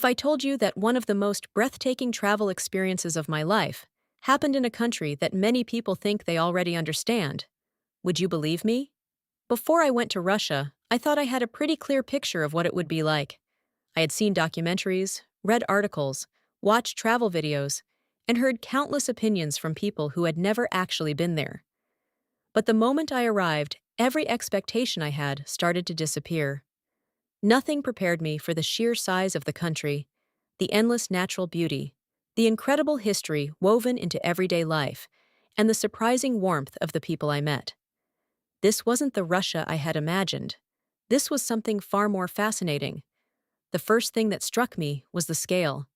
If I told you that one of the most breathtaking travel experiences of my life happened in a country that many people think they already understand, would you believe me? Before I went to Russia, I thought I had a pretty clear picture of what it would be like. I had seen documentaries, read articles, watched travel videos, and heard countless opinions from people who had never actually been there. But the moment I arrived, every expectation I had started to disappear. Nothing prepared me for the sheer size of the country, the endless natural beauty, the incredible history woven into everyday life, and the surprising warmth of the people I met. This wasn't the Russia I had imagined. This was something far more fascinating. The first thing that struck me was the scale.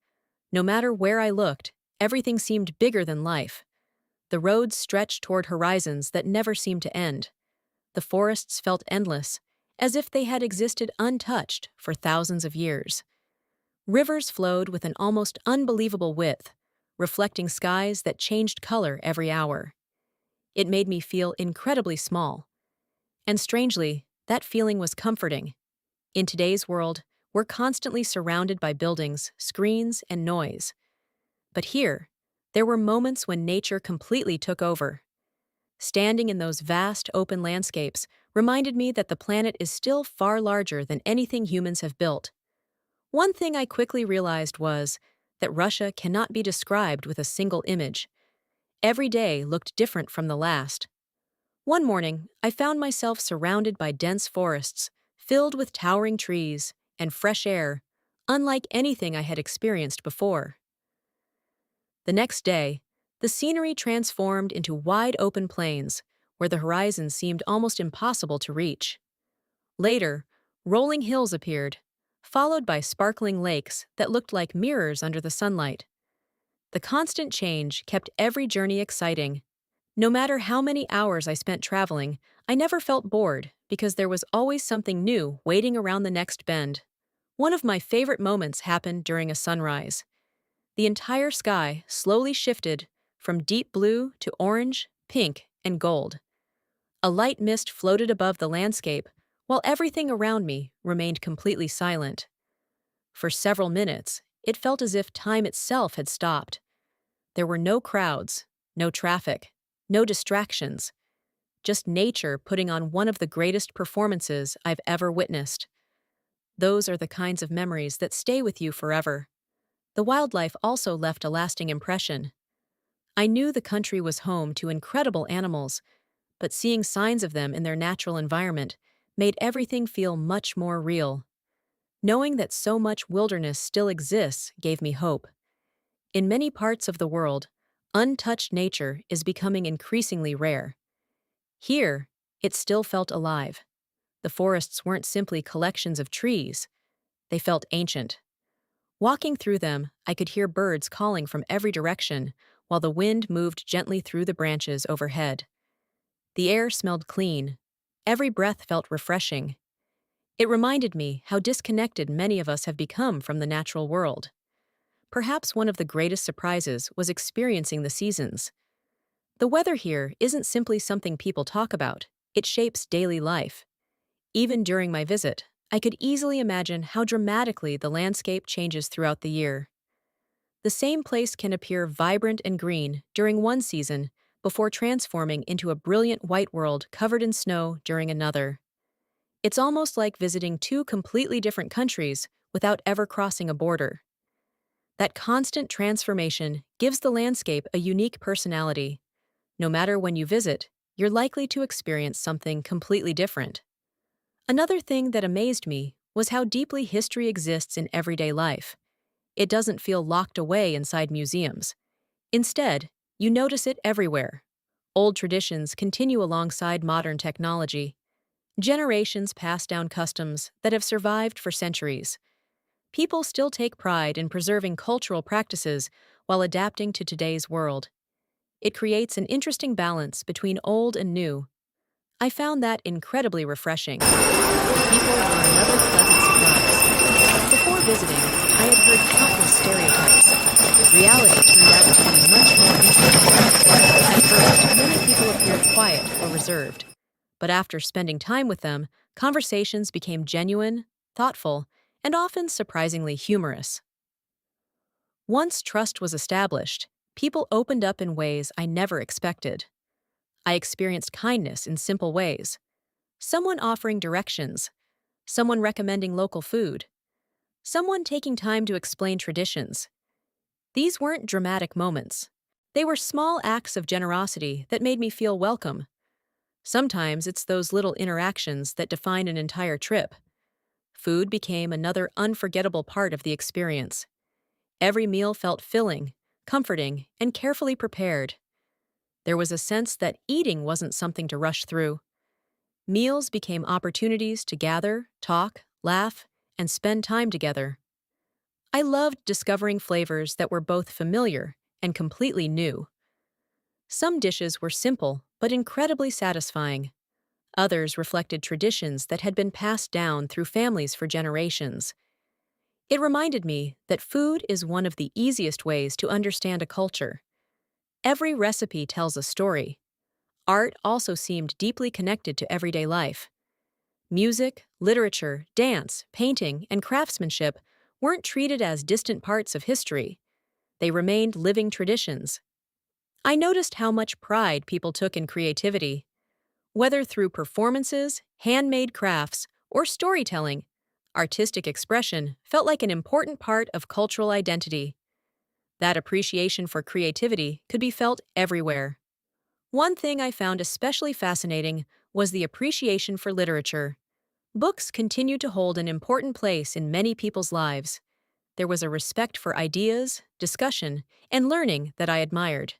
No matter where I looked, everything seemed bigger than life. The roads stretched toward horizons that never seemed to end. The forests felt endless, as if they had existed untouched for thousands of years. Rivers flowed with an almost unbelievable width, reflecting skies that changed color every hour. It made me feel incredibly small. And strangely, that feeling was comforting. In today's world, we're constantly surrounded by buildings, screens, and noise. But here, there were moments when nature completely took over. Standing in those vast, open landscapes reminded me that the planet is still far larger than anything humans have built. One thing I quickly realized was that Russia cannot be described with a single image. Every day looked different from the last. One morning, I found myself surrounded by dense forests, filled with towering trees and fresh air, unlike anything I had experienced before. The next day, the scenery transformed into wide open plains, where the horizon seemed almost impossible to reach. Later, rolling hills appeared, followed by sparkling lakes that looked like mirrors under the sunlight. The constant change kept every journey exciting. No matter how many hours I spent traveling, I never felt bored because there was always something new waiting around the next bend. One of my favorite moments happened during a sunrise. The entire sky slowly shifted from deep blue to orange, pink, and gold. A light mist floated above the landscape, while everything around me remained completely silent. For several minutes, it felt as if time itself had stopped. There were no crowds, no traffic, no distractions, just nature putting on one of the greatest performances I've ever witnessed. Those are the kinds of memories that stay with you forever. The wildlife also left a lasting impression. I knew the country was home to incredible animals, but seeing signs of them in their natural environment made everything feel much more real. Knowing that so much wilderness still exists gave me hope. In many parts of the world, untouched nature is becoming increasingly rare. Here, it still felt alive. The forests weren't simply collections of trees. They felt ancient. Walking through them, I could hear birds calling from every direction, while the wind moved gently through the branches overhead. The air smelled clean. Every breath felt refreshing. It reminded me how disconnected many of us have become from the natural world. Perhaps one of the greatest surprises was experiencing the seasons. The weather here isn't simply something people talk about, it shapes daily life. Even during my visit, I could easily imagine how dramatically the landscape changes throughout the year. The same place can appear vibrant and green during one season before transforming into a brilliant white world covered in snow during another. It's almost like visiting two completely different countries without ever crossing a border. That constant transformation gives the landscape a unique personality. No matter when you visit, you're likely to experience something completely different. Another thing that amazed me was how deeply history exists in everyday life. It doesn't feel locked away inside museums. Instead, you notice it everywhere. Old traditions continue alongside modern technology. Generations pass down customs that have survived for centuries. People still take pride in preserving cultural practices while adapting to today's world. It creates an interesting balance between old and new. I found that incredibly refreshing. People were another pleasant surprise. Before visiting, I had heard countless stereotypes. Reality turned out to be much more interesting. At first, many people appeared quiet or reserved. But after spending time with them, conversations became genuine, thoughtful, and often surprisingly humorous. Once trust was established, people opened up in ways I never expected. I experienced kindness in simple ways. Someone offering directions, someone recommending local food, someone taking time to explain traditions. These weren't dramatic moments. They were small acts of generosity that made me feel welcome. Sometimes it's those little interactions that define an entire trip. Food became another unforgettable part of the experience. Every meal felt filling, comforting, and carefully prepared. There was a sense that eating wasn't something to rush through. Meals became opportunities to gather, talk, laugh, and spend time together. I loved discovering flavors that were both familiar and completely new. Some dishes were simple but incredibly satisfying. Others reflected traditions that had been passed down through families for generations. It reminded me that food is one of the easiest ways to understand a culture. Every recipe tells a story. Art also seemed deeply connected to everyday life. Music, literature, dance, painting, and craftsmanship weren't treated as distant parts of history. They remained living traditions. I noticed how much pride people took in creativity. Whether through performances, handmade crafts, or storytelling, artistic expression felt like an important part of cultural identity. That appreciation for creativity could be felt everywhere. One thing I found especially fascinating was the appreciation for literature. Books continued to hold an important place in many people's lives. There was a respect for ideas, discussion, and learning that I admired.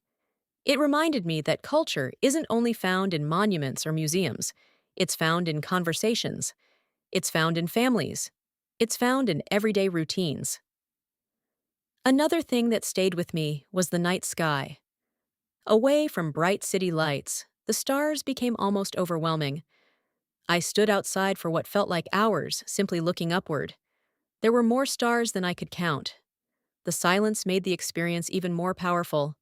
It reminded me that culture isn't only found in monuments or museums. It's found in conversations. It's found in families. It's found in everyday routines. Another thing that stayed with me was the night sky. Away from bright city lights, the stars became almost overwhelming. I stood outside for what felt like hours, simply looking upward. There were more stars than I could count. The silence made the experience even more powerful.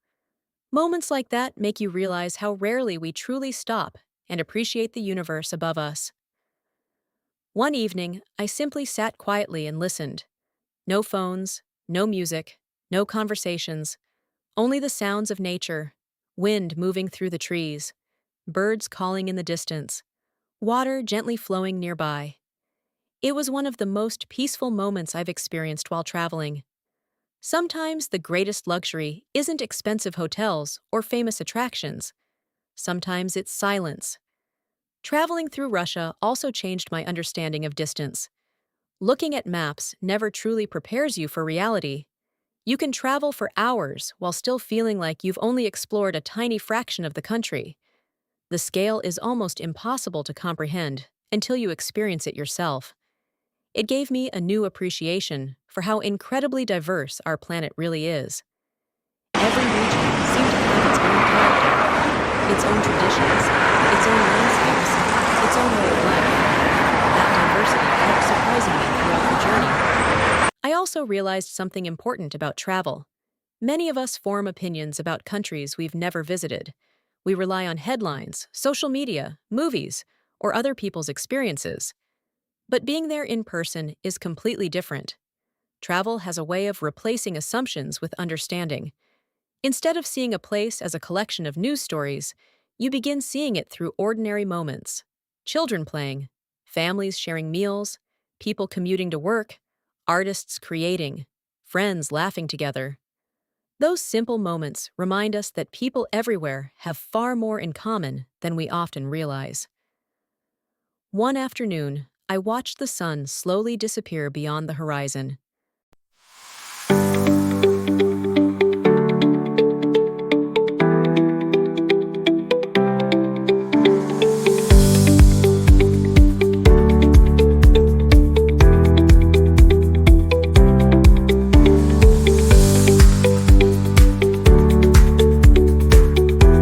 Moments like that make you realize how rarely we truly stop and appreciate the universe above us. One evening, I simply sat quietly and listened. No phones, no music, no conversations, only the sounds of nature, wind moving through the trees, birds calling in the distance, water gently flowing nearby. It was one of the most peaceful moments I've experienced while traveling. Sometimes the greatest luxury isn't expensive hotels or famous attractions. Sometimes it's silence. Traveling through Russia also changed my understanding of distance. Looking at maps never truly prepares you for reality. You can travel for hours while still feeling like you've only explored a tiny fraction of the country. The scale is almost impossible to comprehend until you experience it yourself. It gave me a new appreciation for how incredibly diverse our planet really is. Every region seemed to have its own character, its own traditions, its own landscapes, its own way of life. That diversity kept surprising me throughout the journey. I also realized something important about travel. Many of us form opinions about countries we've never visited. We rely on headlines, social media, movies, or other people's experiences. But being there in person is completely different. Travel has a way of replacing assumptions with understanding. Instead of seeing a place as a collection of news stories, you begin seeing it through ordinary moments. Children playing, families sharing meals, people commuting to work, artists creating, friends laughing together. Those simple moments remind us that people everywhere have far more in common than we often realize. One afternoon, I watched the sun slowly disappear beyond the horizon.